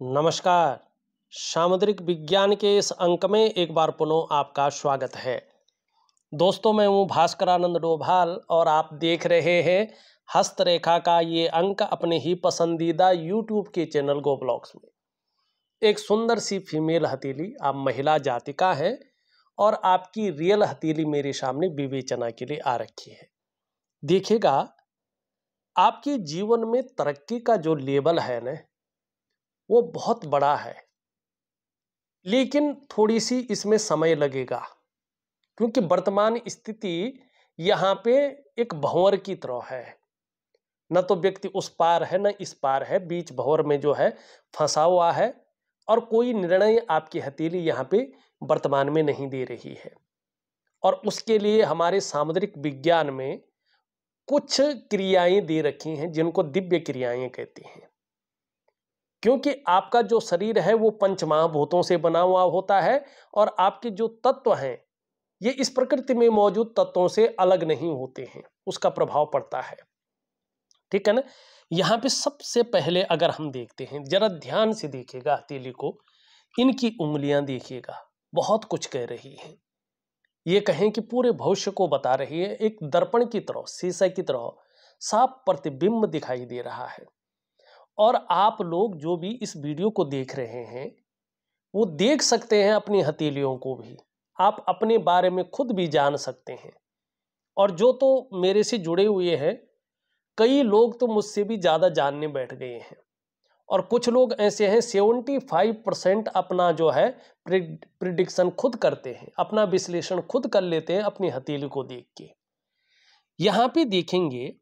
नमस्कार। सामुद्रिक विज्ञान के इस अंक में एक बार पुनः आपका स्वागत है। दोस्तों, मैं हूँ भास्करानंद डोभाल और आप देख रहे हैं हस्तरेखा का ये अंक अपने ही पसंदीदा यूट्यूब के चैनल गो ब्लॉग्स में। एक सुंदर सी फीमेल हथेली, आप महिला जातिका हैं और आपकी रियल हथेली मेरे सामने विवेचना के लिए आ रखी है। देखिएगा, आपके जीवन में तरक्की का जो लेवल है ना, वो बहुत बड़ा है, लेकिन थोड़ी सी इसमें समय लगेगा, क्योंकि वर्तमान स्थिति यहाँ पे एक भंवर की तरह है। न तो व्यक्ति उस पार है न इस पार है, बीच भंवर में जो है फंसा हुआ है और कोई निर्णय आपकी हथेली यहाँ पे वर्तमान में नहीं दे रही है। और उसके लिए हमारे सामुद्रिक विज्ञान में कुछ क्रियाएं दे रखी हैं जिनको दिव्य क्रियाएं कहते हैं। क्योंकि आपका जो शरीर है वो पंच महाभूतों से बना हुआ होता है और आपके जो तत्व हैं ये इस प्रकृति में मौजूद तत्वों से अलग नहीं होते हैं, उसका प्रभाव पड़ता है। ठीक है ना। यहाँ पे सबसे पहले अगर हम देखते हैं, जरा ध्यान से देखिएगा हथेली को, इनकी उंगलियां देखिएगा, बहुत कुछ कह रही हैं। ये कहें कि पूरे भविष्य को बता रही है। एक दर्पण की तरह, शीशे की तरह साफ प्रतिबिंब दिखाई दे रहा है। और आप लोग जो भी इस वीडियो को देख रहे हैं वो देख सकते हैं अपनी हथेलियों को भी, आप अपने बारे में खुद भी जान सकते हैं। और जो तो मेरे से जुड़े हुए हैं, कई लोग तो मुझसे भी ज़्यादा जानने बैठ गए हैं और कुछ लोग ऐसे हैं 75% अपना जो है प्रिडिक्शन खुद करते हैं, अपना विश्लेषण खुद कर लेते हैं अपनी हथेली को देख के। यहाँ पे देखेंगे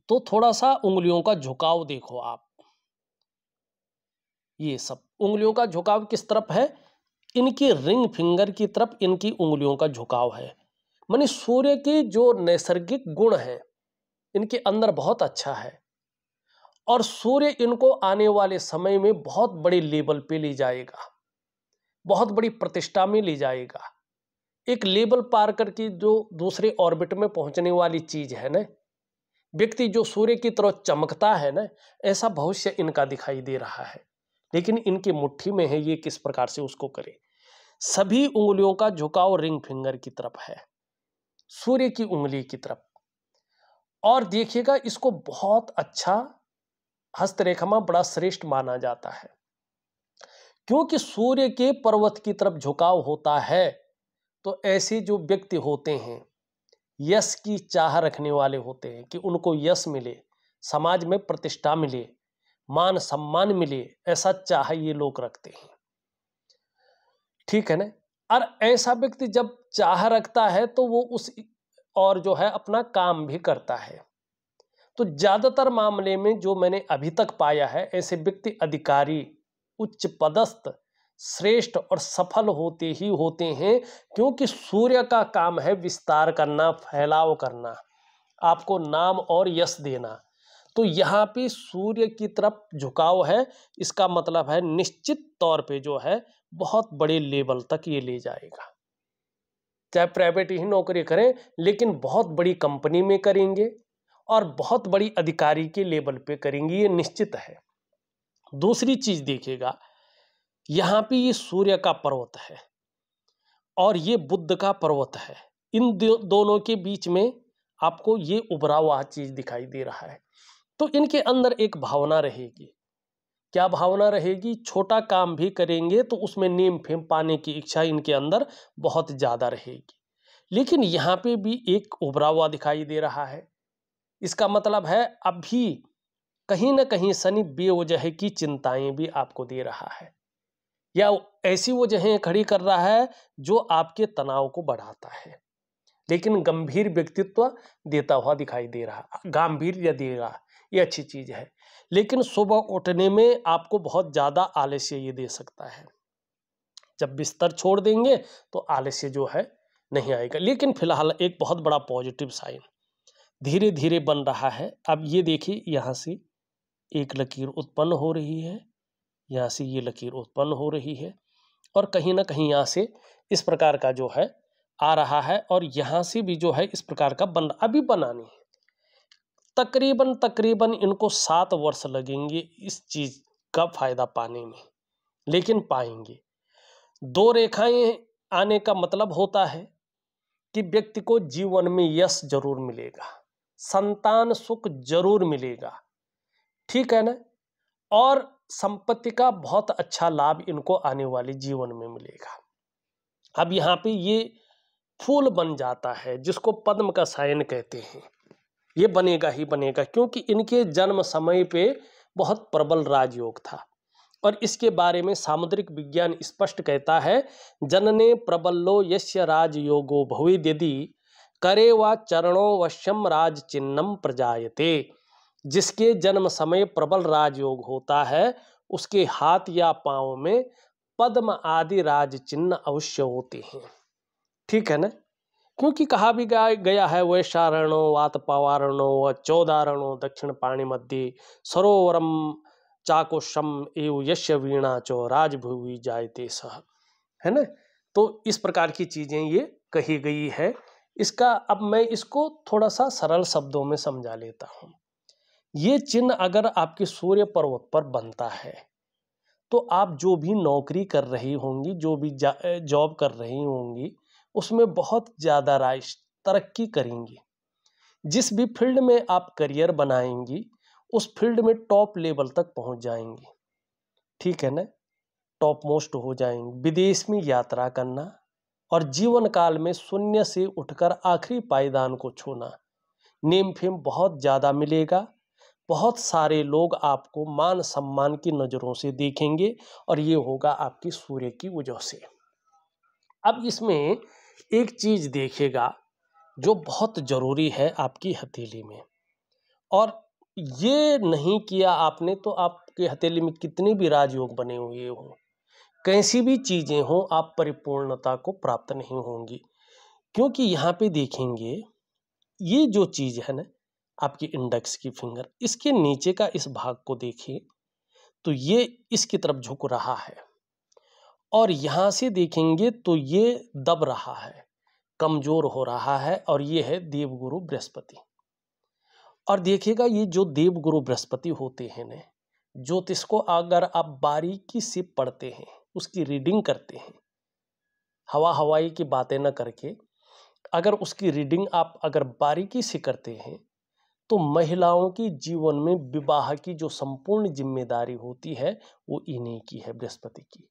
तो थोड़ा सा उंगलियों का झुकाव देखो आप, ये सब उंगलियों का झुकाव किस तरफ है, इनकी रिंग फिंगर की तरफ इनकी उंगलियों का झुकाव है। माने सूर्य के जो नैसर्गिक गुण हैं इनके अंदर बहुत अच्छा है और सूर्य इनको आने वाले समय में बहुत बड़े लेवल पे ले जाएगा, बहुत बड़ी प्रतिष्ठा में ले जाएगा। एक लेवल पार करके जो दूसरे ऑर्बिट में पहुंचने वाली चीज है ना, व्यक्ति जो सूर्य की तरह चमकता है ना, ऐसा भविष्य इनका दिखाई दे रहा है। लेकिन इनकी मुट्ठी में है, ये किस प्रकार से उसको करे। सभी उंगलियों का झुकाव रिंग फिंगर की तरफ है, सूर्य की उंगली की तरफ। और देखिएगा, इसको बहुत अच्छा हस्तरेखा में बड़ा श्रेष्ठ माना जाता है, क्योंकि सूर्य के पर्वत की तरफ झुकाव होता है। तो ऐसे जो व्यक्ति होते हैं, यश की चाह रखने वाले होते हैं कि उनको यश मिले, समाज में प्रतिष्ठा मिले, मान सम्मान मिले, ऐसा चाह ये लोग रखते हैं। ठीक है ना। और ऐसा व्यक्ति जब चाह रखता है तो वो उस और जो है अपना काम भी करता है। तो ज्यादातर मामले में जो मैंने अभी तक पाया है, ऐसे व्यक्ति अधिकारी, उच्च पदस्थ, श्रेष्ठ और सफल होते ही होते हैं, क्योंकि सूर्य का काम है विस्तार करना, फैलाव करना, आपको नाम और यश देना। तो यहाँ पे सूर्य की तरफ झुकाव है, इसका मतलब है निश्चित तौर पे जो है बहुत बड़े लेवल तक ये ले जाएगा। चाहे प्राइवेट ही नौकरी करें, लेकिन बहुत बड़ी कंपनी में करेंगे और बहुत बड़ी अधिकारी के लेवल पे करेंगे, ये निश्चित है। दूसरी चीज देखिएगा, यहाँ पे ये सूर्य का पर्वत है और ये बुध का पर्वत है। इन दोनों के बीच में आपको ये उभरा हुआ चीज दिखाई दे रहा है। तो इनके अंदर एक भावना रहेगी। क्या भावना रहेगी? छोटा काम भी करेंगे तो उसमें नेम फेम पाने की इच्छा इनके अंदर बहुत ज्यादा रहेगी। लेकिन यहाँ पे भी एक उभरा हुआ दिखाई दे रहा है। इसका मतलब है अभी कहीं ना कहीं शनि बेवजह की चिंताएं भी आपको दे रहा है, या ऐसी वजहें खड़ी कर रहा है जो आपके तनाव को बढ़ाता है। लेकिन गंभीर व्यक्तित्व देता हुआ दिखाई दे रहा, गंभीर देगा, ये अच्छी चीज है। लेकिन सुबह उठने में आपको बहुत ज्यादा आलस्य ये दे सकता है। जब बिस्तर छोड़ देंगे तो आलस्य जो है नहीं आएगा। लेकिन फिलहाल एक बहुत बड़ा पॉजिटिव साइन धीरे धीरे बन रहा है। अब ये देखिए, यहाँ से एक लकीर उत्पन्न हो रही है, यहाँ से ये लकीर उत्पन्न हो रही है और कहीं ना कहीं यहाँ से इस प्रकार का जो है आ रहा है और यहाँ से भी जो है इस प्रकार का अभी बनानी है। तकरीबन इनको 7 वर्ष लगेंगे इस चीज का फायदा पाने में, लेकिन पाएंगे। दो रेखाएं आने का मतलब होता है कि व्यक्ति को जीवन में यश जरूर मिलेगा, संतान सुख जरूर मिलेगा, ठीक है ना, और संपत्ति का बहुत अच्छा लाभ इनको आने वाले जीवन में मिलेगा। अब यहाँ पे ये फूल बन जाता है जिसको पद्म का सायन कहते हैं, ये बनेगा ही बनेगा, क्योंकि इनके जन्म समय पे बहुत प्रबल राजयोग था। और इसके बारे में सामुद्रिक विज्ञान स्पष्ट कहता है, जनने प्रबलो यस्य राजयोगो भवेद् यदि करे वा चरणो वश्यम राज चिन्हम प्रजायते। जिसके जन्म समय प्रबल राजयोग होता है उसके हाथ या पांव में पद्म आदि राज चिन्ह अवश्य होते हैं, ठीक है ना। क्योंकि कहा भी गया है, वैशारणो वात पवारणो व चौदारणो दक्षिण पाणी मध्य सरोवरम चाकोशम एव यश्य वीणा चो राजभुवि जायते सह, है ना। तो इस प्रकार की चीजें ये कही गई है। इसका अब मैं इसको थोड़ा सा सरल शब्दों में समझा लेता हूँ। ये चिन्ह अगर आपके सूर्य पर्वत पर बनता है तो आप जो भी नौकरी कर रही होंगी, जो भी जॉब कर रही होंगी, उसमें बहुत ज़्यादा तरक्की करेंगी। जिस भी फील्ड में आप करियर बनाएंगी उस फील्ड में टॉप लेवल तक पहुंच जाएंगी, ठीक है ना, टॉप मोस्ट हो जाएंगे। विदेश में यात्रा करना और जीवन काल में शून्य से उठकर आखिरी पायदान को छूना, नेम फेम बहुत ज़्यादा मिलेगा। बहुत सारे लोग आपको मान सम्मान की नज़रों से देखेंगे और ये होगा आपकी सूर्य की वजह से। अब इसमें एक चीज़ देखिएगा जो बहुत ज़रूरी है आपकी हथेली में, और ये नहीं किया आपने तो आपके हथेली में कितने भी राजयोग बने हुए हों, कैसी भी चीज़ें हों, आप परिपूर्णता को प्राप्त नहीं होंगी। क्योंकि यहाँ पे देखेंगे ये जो चीज़ है ना, आपकी इंडेक्स की फिंगर, इसके नीचे का इस भाग को देखिए तो ये इसकी तरफ झुक रहा है, और यहाँ से देखेंगे तो ये दब रहा है, कमजोर हो रहा है, और ये है देवगुरु बृहस्पति। और देखिएगा ये जो देवगुरु बृहस्पति होते हैं ना, ज्योतिष को अगर आप बारीकी से पढ़ते हैं, उसकी रीडिंग करते हैं, हवाई की बातें न करके अगर उसकी रीडिंग आप अगर बारीकी से करते हैं तो महिलाओं की जीवन में विवाह की जो संपूर्ण जिम्मेदारी होती है वो इन्हीं की है, बृहस्पति की।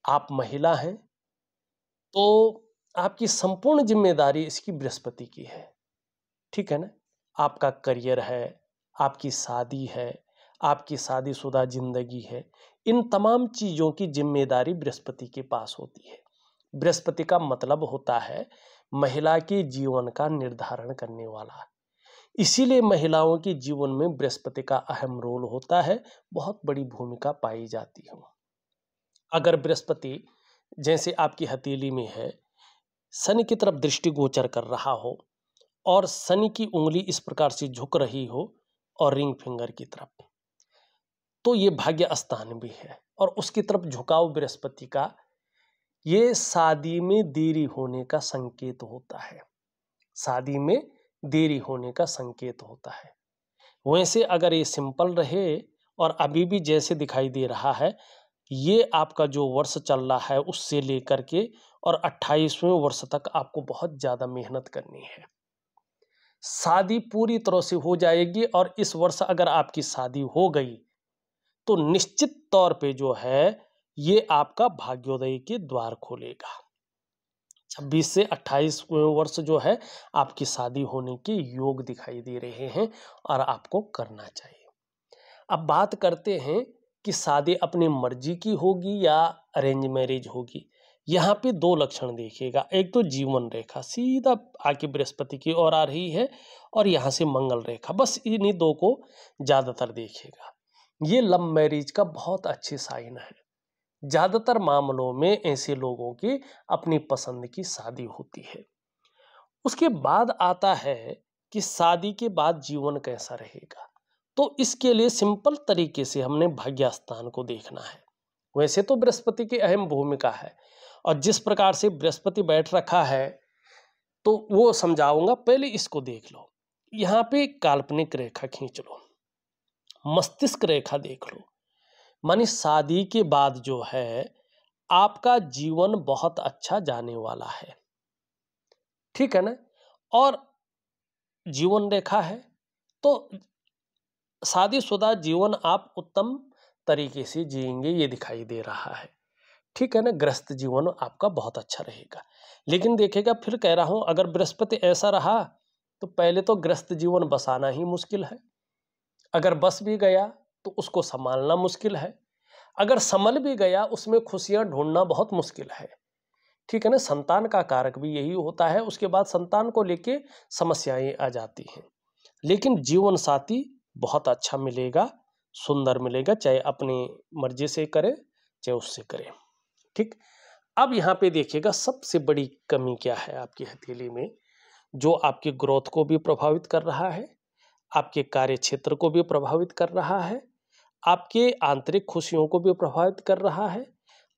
आप महिला हैं तो आपकी संपूर्ण जिम्मेदारी इसकी बृहस्पति की है, ठीक है ना। आपका करियर है, आपकी शादी है, आपकी शादीशुदा जिंदगी है, इन तमाम चीज़ों की जिम्मेदारी बृहस्पति के पास होती है। बृहस्पति का मतलब होता है महिला के जीवन का निर्धारण करने वाला, इसीलिए महिलाओं के जीवन में बृहस्पति का अहम रोल होता है, बहुत बड़ी भूमिका पाई जाती है। अगर बृहस्पति जैसे आपकी हथेली में है, शनि की तरफ दृष्टि गोचर कर रहा हो और शनि की उंगली इस प्रकार से झुक रही हो और रिंग फिंगर की तरफ, तो ये भाग्य स्थान भी है। और उसकी तरफ झुकाव बृहस्पति का, ये शादी में देरी होने का संकेत होता है, शादी में देरी होने का संकेत होता है। वैसे अगर ये सिंपल रहे और अभी भी जैसे दिखाई दे रहा है, ये आपका जो वर्ष चल रहा है उससे लेकर के और 28वें वर्ष तक आपको बहुत ज़्यादा मेहनत करनी है। शादी पूरी तरह से हो जाएगी, और इस वर्ष अगर आपकी शादी हो गई तो निश्चित तौर पे जो है ये आपका भाग्योदय के द्वार खोलेगा। 26 से 28 वर्ष जो है आपकी शादी होने के योग दिखाई दे रहे हैं और आपको करना चाहिए। अब बात करते हैं कि शादी अपनी मर्जी की होगी या अरेंज मैरिज होगी। यहाँ पे दो लक्षण देखिएगा, एक तो जीवन रेखा सीधा आके बृहस्पति की ओर आ रही है और यहाँ से मंगल रेखा, बस इन्हीं दो को ज़्यादातर देखिएगा। ये लव मैरिज का बहुत अच्छी साइन है। ज़्यादातर मामलों में ऐसे लोगों की अपनी पसंद की शादी होती है। उसके बाद आता है कि शादी के बाद जीवन कैसा रहेगा, तो इसके लिए सिंपल तरीके से हमने भाग्य स्थान को देखना है। वैसे तो बृहस्पति की अहम भूमिका है, और जिस प्रकार से बृहस्पति बैठ रखा है तो वो समझाऊंगा, पहले इसको देख लो। यहाँ पे काल्पनिक रेखा खींच लो, मस्तिष्क रेखा देख लो, मानी शादी के बाद जो है आपका जीवन बहुत अच्छा जाने वाला है, ठीक है ना। और जीवन रेखा है तो शादीशुदा जीवन आप उत्तम तरीके से जिएंगे, ये दिखाई दे रहा है, ठीक है ना। गृहस्थ जीवन आपका बहुत अच्छा रहेगा। लेकिन देखिएगा, फिर कह रहा हूं, अगर बृहस्पति ऐसा रहा तो पहले तो गृहस्थ जीवन बसाना ही मुश्किल है। अगर बस भी गया तो उसको संभालना मुश्किल है। अगर संभल भी गया उसमें खुशियां ढूंढना बहुत मुश्किल है, ठीक है ना। संतान का कारक भी यही होता है, उसके बाद संतान को लेके समस्याएं आ जाती हैं। लेकिन जीवन साथी बहुत अच्छा मिलेगा, सुंदर मिलेगा, चाहे अपनी मर्जी से करे चाहे उससे करे, ठीक। अब यहाँ पे देखिएगा सबसे बड़ी कमी क्या है आपकी हथेली में, जो आपकी ग्रोथ को भी प्रभावित कर रहा है, आपके कार्य क्षेत्र को भी प्रभावित कर रहा है, आपके आंतरिक खुशियों को भी प्रभावित कर रहा है।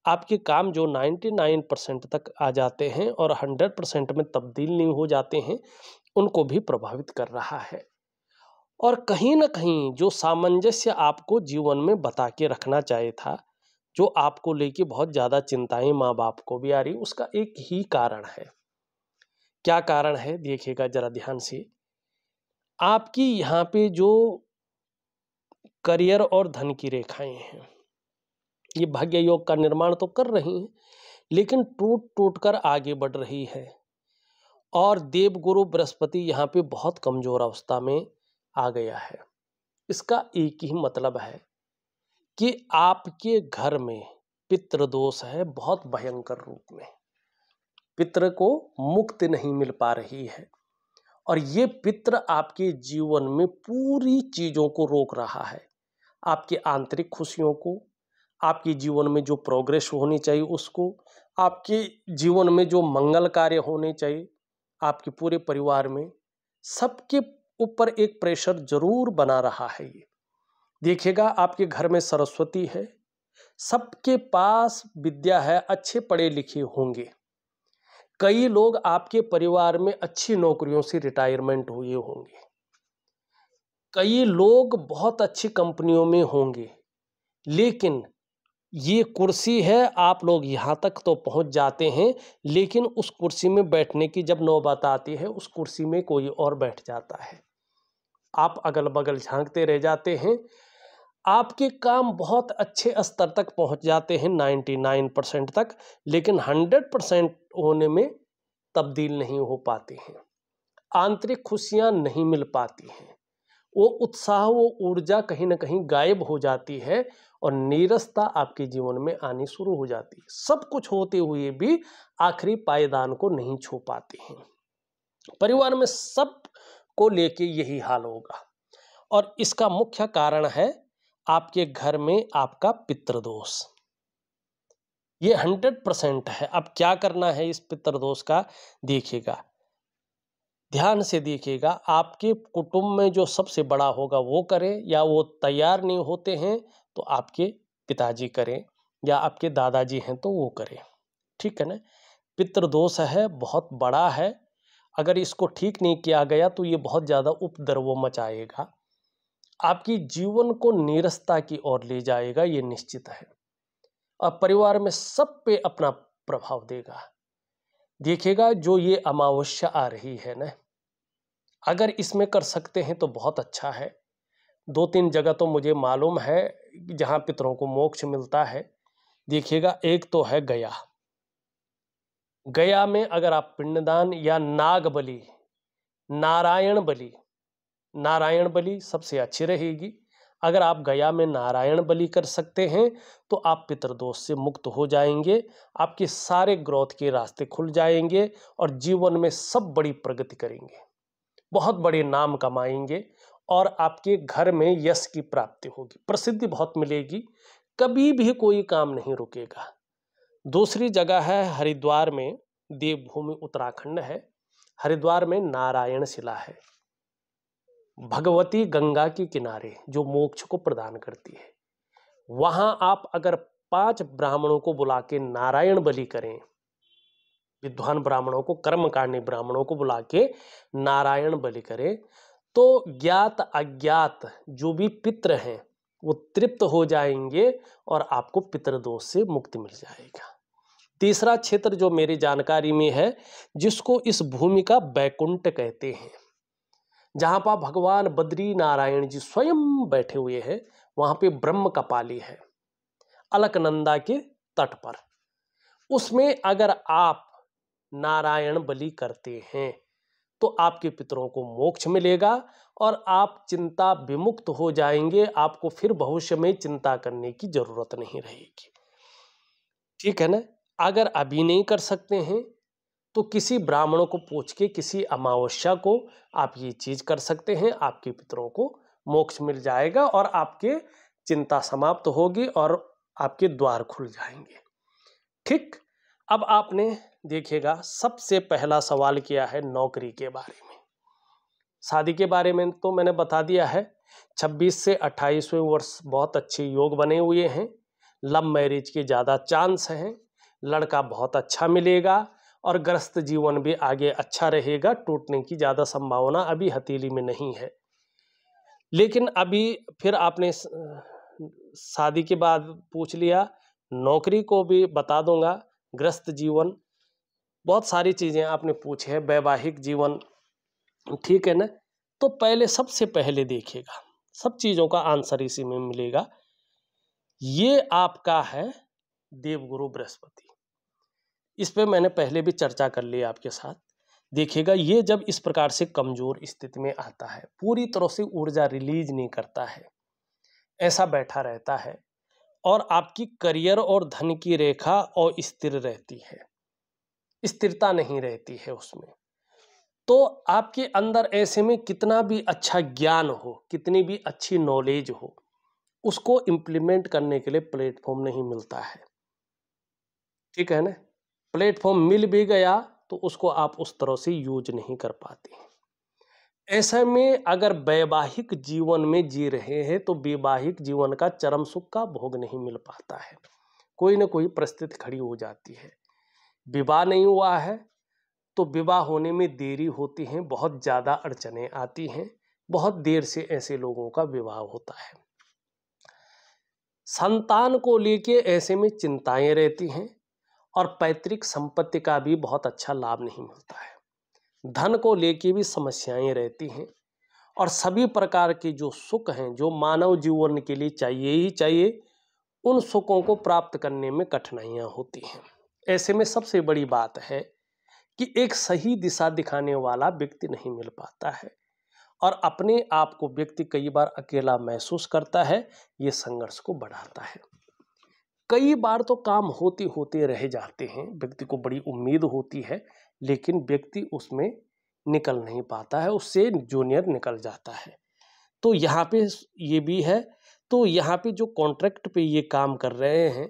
आपके काम जो 99% तक आ जाते हैं और 100% में तब्दील नहीं हो जाते हैं, उनको भी प्रभावित कर रहा है। और कहीं ना कहीं जो सामंजस्य आपको जीवन में बता के रखना चाहिए था, जो आपको लेके बहुत ज़्यादा चिंताएं माँ बाप को भी आ रही, उसका एक ही कारण है। क्या कारण है देखिएगा जरा ध्यान से। आपकी यहाँ पे जो करियर और धन की रेखाएं हैं, ये भाग्य योग का निर्माण तो कर रही हैं, लेकिन टूट टूट कर आगे बढ़ रही है। और देवगुरु बृहस्पति यहाँ पे बहुत कमजोर अवस्था में आ गया है। इसका एक ही मतलब है कि आपके घर में पितृदोष है बहुत भयंकर रूप में, पितृ को मुक्ति नहीं मिल पा रही है। और ये पितृ आपके जीवन में पूरी चीजों को रोक रहा है, आपके आंतरिक खुशियों को, आपके जीवन में जो प्रोग्रेस होनी चाहिए उसको, आपके जीवन में जो मंगल कार्य होने चाहिए आपके पूरे परिवार में, सबके ऊपर एक प्रेशर जरूर बना रहा है। ये देखिएगा, आपके घर में सरस्वती है, सबके पास विद्या है, अच्छे पढ़े लिखे होंगे। कई लोग आपके परिवार में अच्छी नौकरियों से रिटायरमेंट हुए होंगे, कई लोग बहुत अच्छी कंपनियों में होंगे। लेकिन ये कुर्सी है, आप लोग यहाँ तक तो पहुँच जाते हैं, लेकिन उस कुर्सी में बैठने की जब नौबत आती है उस कुर्सी में कोई और बैठ जाता है। आप अगल बगल झांकते रह जाते हैं। आपके काम बहुत अच्छे स्तर तक पहुँच जाते हैं 99% तक, लेकिन 100% होने में तब्दील नहीं हो पाते हैं। आंतरिक खुशियाँ नहीं मिल पाती हैं, वो उत्साह, वो ऊर्जा कहीं ना कहीं गायब हो जाती है और नीरसता आपके जीवन में आनी शुरू हो जाती है। सब कुछ होते हुए भी आखिरी पायदान को नहीं छू पाते हैं। परिवार में सब को लेके यही हाल होगा और इसका मुख्य कारण है आपके घर में आपका पितृदोष। ये 100% है। अब क्या करना है इस पितृदोष का, देखिएगा ध्यान से देखिएगा। आपके कुटुंब में जो सबसे बड़ा होगा वो करे, या वो तैयार नहीं होते हैं तो आपके पिताजी करें, या आपके दादाजी हैं तो वो करें, ठीक है ना। पितृदोष है, बहुत बड़ा है। अगर इसको ठीक नहीं किया गया तो ये बहुत ज़्यादा उपद्रव मचाएगा, आपकी जीवन को नीरसता की ओर ले जाएगा, ये निश्चित है। और परिवार में सब पे अपना प्रभाव देगा। देखिएगा, जो ये अमावस्या आ रही है ना, अगर इसमें कर सकते हैं तो बहुत अच्छा है। 2-3 जगह तो मुझे मालूम है जहाँ पितरों को मोक्ष मिलता है। देखिएगा, एक तो है गया। गया में अगर आप पिंडदान या नाग बलि, नारायण बलि सबसे अच्छी रहेगी। अगर आप गया में नारायण बलि कर सकते हैं तो आप पितृदोष से मुक्त हो जाएंगे, आपके सारे ग्रोथ के रास्ते खुल जाएंगे और जीवन में सब बड़ी प्रगति करेंगे, बहुत बड़े नाम कमाएंगे और आपके घर में यश की प्राप्ति होगी, प्रसिद्धि बहुत मिलेगी, कभी भी कोई काम नहीं रुकेगा। दूसरी जगह है हरिद्वार में, देवभूमि उत्तराखंड है, हरिद्वार में नारायण शिला है, भगवती गंगा के किनारे, जो मोक्ष को प्रदान करती है। वहां आप अगर 5 ब्राह्मणों को बुला के नारायण बलि करें, विद्वान ब्राह्मणों को, कर्मकांडी ब्राह्मणों को बुला के नारायण बलि करें, तो ज्ञात अज्ञात जो भी पितृ हैं वो तृप्त हो जाएंगे और आपको पितृदोष से मुक्ति मिल जाएगा। तीसरा क्षेत्र जो मेरी जानकारी में है, जिसको इस भूमि का बैकुंठ कहते हैं, जहां पर भगवान बद्री नारायण जी स्वयं बैठे हुए हैं, वहां पे ब्रह्म कपाली है अलकनंदा के तट पर। उसमें अगर आप नारायण बलि करते हैं तो आपके पितरों को मोक्ष मिलेगा और आप चिंता विमुक्त हो जाएंगे। आपको फिर भविष्य में चिंता करने की जरूरत नहीं रहेगी। ठीक है ना। अगर अभी नहीं कर सकते हैं तो किसी ब्राह्मणों को पूछ के, किसी अमावस्या को आप ये चीज कर सकते हैं। आपके पितरों को मोक्ष मिल जाएगा और आपके चिंता समाप्त होगी और आपके द्वार खुल जाएंगे। ठीक। अब आपने देखिएगा, सबसे पहला सवाल किया है नौकरी के बारे में। शादी के बारे में तो मैंने बता दिया है। 26 से 28वें वर्ष बहुत अच्छे योग बने हुए हैं। लव मैरिज के ज़्यादा चांस हैं। लड़का बहुत अच्छा मिलेगा और गृहस्थ जीवन भी आगे अच्छा रहेगा। टूटने की ज़्यादा संभावना अभी हथेली में नहीं है। लेकिन अभी फिर आपने शादी के बाद पूछ लिया, नौकरी को भी बता दूंगा, गृहस्थ जीवन, बहुत सारी चीज़ें आपने पूछे हैं, वैवाहिक जीवन। ठीक है ना। तो पहले, सबसे पहले देखिएगा, सब चीज़ों का आंसर इसी में मिलेगा। ये आपका है देवगुरु बृहस्पति। इस पे मैंने पहले भी चर्चा कर ली आपके साथ। देखिएगा, ये जब इस प्रकार से कमजोर स्थिति में आता है, पूरी तरह से ऊर्जा रिलीज नहीं करता है, ऐसा बैठा रहता है और आपकी करियर और धन की रेखा अस्थिर रहती है, स्थिरता नहीं रहती है उसमें। तो आपके अंदर ऐसे में कितना भी अच्छा ज्ञान हो, कितनी भी अच्छी नॉलेज हो, उसको इम्प्लीमेंट करने के लिए प्लेटफॉर्म नहीं मिलता है। ठीक है ना। प्लेटफॉर्म मिल भी गया तो उसको आप उस तरह से यूज नहीं कर पाते हैं। ऐसे में अगर वैवाहिक जीवन में जी रहे हैं तो वैवाहिक जीवन का चरम सुख का भोग नहीं मिल पाता है। कोई ना कोई परिस्थिति खड़ी हो जाती है। विवाह नहीं हुआ है तो विवाह होने में देरी होती है, बहुत ज़्यादा अड़चनें आती हैं, बहुत देर से ऐसे लोगों का विवाह होता है। संतान को लेके ऐसे में चिंताएं रहती हैं और पैतृक संपत्ति का भी बहुत अच्छा लाभ नहीं मिलता है। धन को लेके भी समस्याएं रहती हैं और सभी प्रकार के जो सुख हैं, जो मानव जीवन के लिए चाहिए ही चाहिए, उन सुखों को प्राप्त करने में कठिनाइयां होती हैं। ऐसे में सबसे बड़ी बात है कि एक सही दिशा दिखाने वाला व्यक्ति नहीं मिल पाता है और अपने आप को व्यक्ति कई बार अकेला महसूस करता है। ये संघर्ष को बढ़ाता है। कई बार तो काम होते होते रह जाते हैं, व्यक्ति को बड़ी उम्मीद होती है लेकिन व्यक्ति उसमें निकल नहीं पाता है, उससे जूनियर निकल जाता है। तो यहाँ पे ये भी है। तो यहाँ पे जो कॉन्ट्रैक्ट पे ये काम कर रहे हैं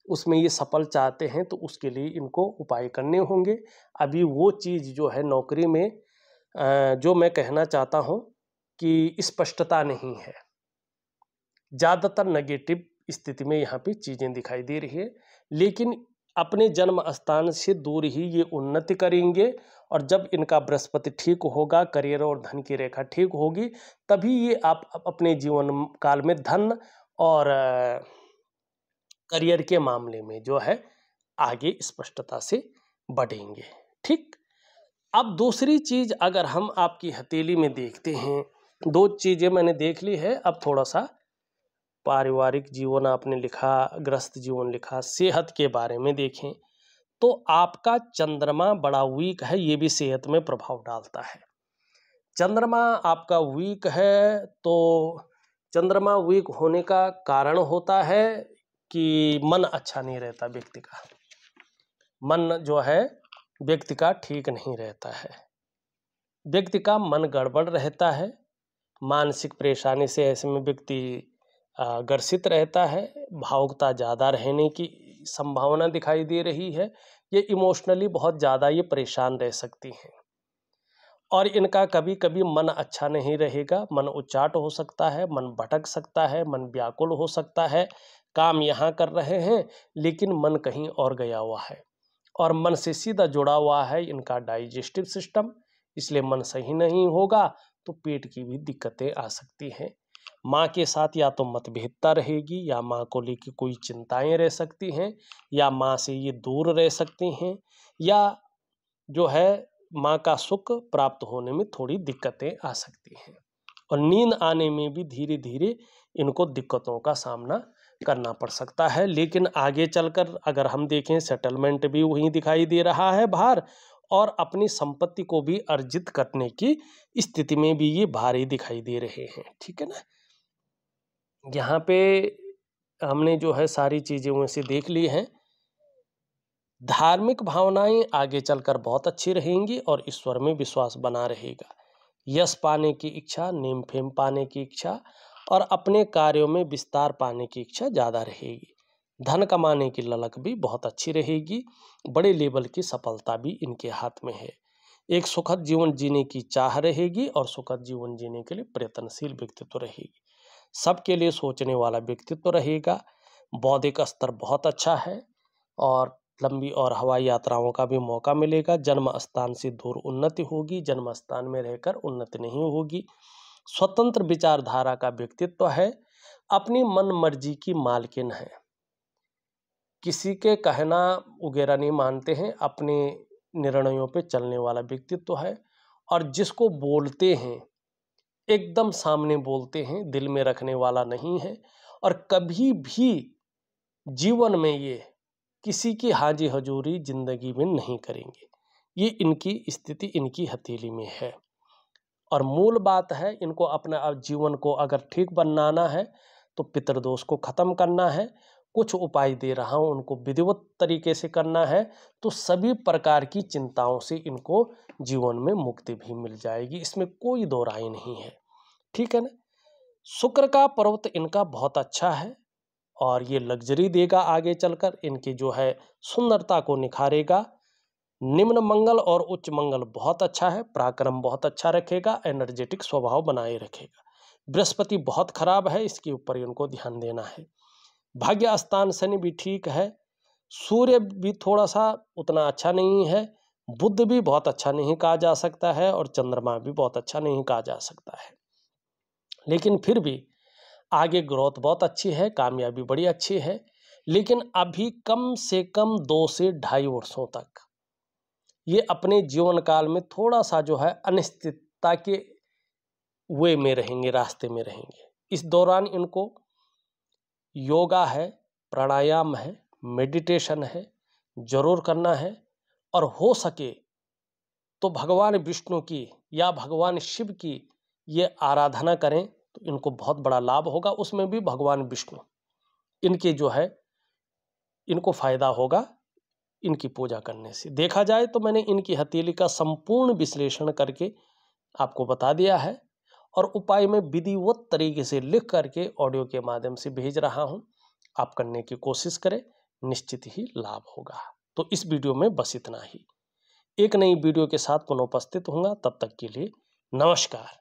उसमें ये सफल चाहते हैं तो उसके लिए इनको उपाय करने होंगे। अभी वो चीज़ जो है नौकरी में, जो मैं कहना चाहता हूँ कि स्पष्टता नहीं है, ज़्यादातर नेगेटिव स्थिति में यहाँ पे चीज़ें दिखाई दे रही है। लेकिन अपने जन्म स्थान से दूर ही ये उन्नति करेंगे और जब इनका बृहस्पति ठीक होगा, करियर और धन की रेखा ठीक होगी, तभी ये आप अपने जीवन काल में धन और करियर के मामले में जो है आगे स्पष्टता से बढ़ेंगे। ठीक। अब दूसरी चीज अगर हम आपकी हथेली में देखते हैं, दो चीजें मैंने देख ली है। अब थोड़ा सा पारिवारिक जीवन आपने लिखा, गृहस्थ जीवन लिखा, सेहत के बारे में देखें तो आपका चंद्रमा बड़ा वीक है, ये भी सेहत में प्रभाव डालता है। चंद्रमा आपका वीक है तो चंद्रमा वीक होने का कारण होता है कि मन अच्छा नहीं रहता व्यक्ति का, मन जो है व्यक्ति का ठीक नहीं रहता है, व्यक्ति का मन गड़बड़ रहता है, मानसिक परेशानी से ऐसे में व्यक्ति ग्रसित रहता है, भावुकता ज़्यादा रहने की संभावना दिखाई दे रही है। ये इमोशनली बहुत ज़्यादा ये परेशान रह सकती हैं और इनका कभी कभी मन अच्छा नहीं रहेगा, मन उच्चाट हो सकता है, मन भटक सकता है, मन व्याकुल हो सकता है। काम यहाँ कर रहे हैं लेकिन मन कहीं और गया हुआ है और मन से सीधा जुड़ा हुआ है इनका डाइजेस्टिव सिस्टम, इसलिए मन सही नहीं होगा तो पेट की भी दिक्कतें आ सकती हैं। माँ के साथ या तो मतभेदता रहेगी, या माँ को लेकर कोई चिंताएं रह सकती हैं, या माँ से ये दूर रह सकती हैं, या जो है माँ का सुख प्राप्त होने में थोड़ी दिक्कतें आ सकती हैं। और नींद आने में भी धीरे धीरे इनको दिक्कतों का सामना करना पड़ सकता है। लेकिन आगे चलकर अगर हम देखें, सेटलमेंट भी वहीं दिखाई दे रहा है बाहर, और अपनी संपत्ति को भी अर्जित करने की स्थिति में भी ये भारी दिखाई दे रहे हैं। ठीक है ना। यहाँ पे हमने जो है सारी चीजें वैसे देख ली हैं। धार्मिक भावनाएं आगे चलकर बहुत अच्छी रहेंगी और ईश्वर में विश्वास बना रहेगा। यश पाने की इच्छा, नेम फेम पाने की इच्छा और अपने कार्यों में विस्तार पाने की इच्छा ज़्यादा रहेगी। धन कमाने की ललक भी बहुत अच्छी रहेगी। बड़े लेवल की सफलता भी इनके हाथ में है। एक सुखद जीवन जीने की चाह रहेगी और सुखद जीवन जीने के लिए प्रयत्नशील व्यक्तित्व रहेगी। सबके लिए सोचने वाला व्यक्तित्व रहेगा। बौद्धिक स्तर बहुत अच्छा है और लंबी और हवाई यात्राओं का भी मौका मिलेगा। जन्म स्थान से दूर उन्नति होगी, जन्म स्थान में रहकर उन्नति नहीं होगी। स्वतंत्र विचारधारा का व्यक्तित्व है, अपनी मन मर्जी की मालकिन है, किसी के कहना वगैरह नहीं मानते हैं, अपने निर्णयों पे चलने वाला व्यक्तित्व है। और जिसको बोलते हैं एकदम सामने बोलते हैं, दिल में रखने वाला नहीं है। और कभी भी जीवन में ये किसी की हाजी हजूरी जिंदगी में नहीं करेंगे। ये इनकी स्थिति इनकी हथेली में है। और मूल बात है, इनको अपना जीवन को अगर ठीक बनाना है तो पितृदोष को खत्म करना है। कुछ उपाय दे रहा हूं, उनको विधिवत तरीके से करना है तो सभी प्रकार की चिंताओं से इनको जीवन में मुक्ति भी मिल जाएगी। इसमें कोई दो राय नहीं है। ठीक है ना। शुक्र का पर्वत इनका बहुत अच्छा है और ये लग्जरी देगा, आगे चलकर इनकी जो है सुंदरता को निखारेगा। निम्न मंगल और उच्च मंगल बहुत अच्छा है, पराक्रम बहुत अच्छा रखेगा, एनर्जेटिक स्वभाव बनाए रखेगा। बृहस्पति बहुत खराब है, इसके ऊपर इनको ध्यान देना है। भाग्य स्थान शनि भी ठीक है, सूर्य भी थोड़ा सा उतना अच्छा नहीं है, बुध भी बहुत अच्छा नहीं कहा जा सकता है और चंद्रमा भी बहुत अच्छा नहीं कहा जा सकता है। लेकिन फिर भी आगे ग्रोथ बहुत अच्छी है, कामयाबी बड़ी अच्छी है। लेकिन अभी कम से कम 2 से 2.5 वर्षों तक ये अपने जीवन काल में थोड़ा सा जो है अनिश्चितता के वे में रहेंगे, रास्ते में रहेंगे। इस दौरान इनको योगा है, प्राणायाम है, मेडिटेशन है, जरूर करना है। और हो सके तो भगवान विष्णु की या भगवान शिव की ये आराधना करें तो इनको बहुत बड़ा लाभ होगा। उसमें भी भगवान विष्णु इनके जो है इनको फायदा होगा इनकी पूजा करने से। देखा जाए तो मैंने इनकी हथेली का संपूर्ण विश्लेषण करके आपको बता दिया है और उपाय में विधिवत तरीके से लिख करके ऑडियो के माध्यम से भेज रहा हूं। आप करने की कोशिश करें, निश्चित ही लाभ होगा। तो इस वीडियो में बस इतना ही। एक नई वीडियो के साथ पुनः उपस्थित होऊंगा, तब तक के लिए नमस्कार।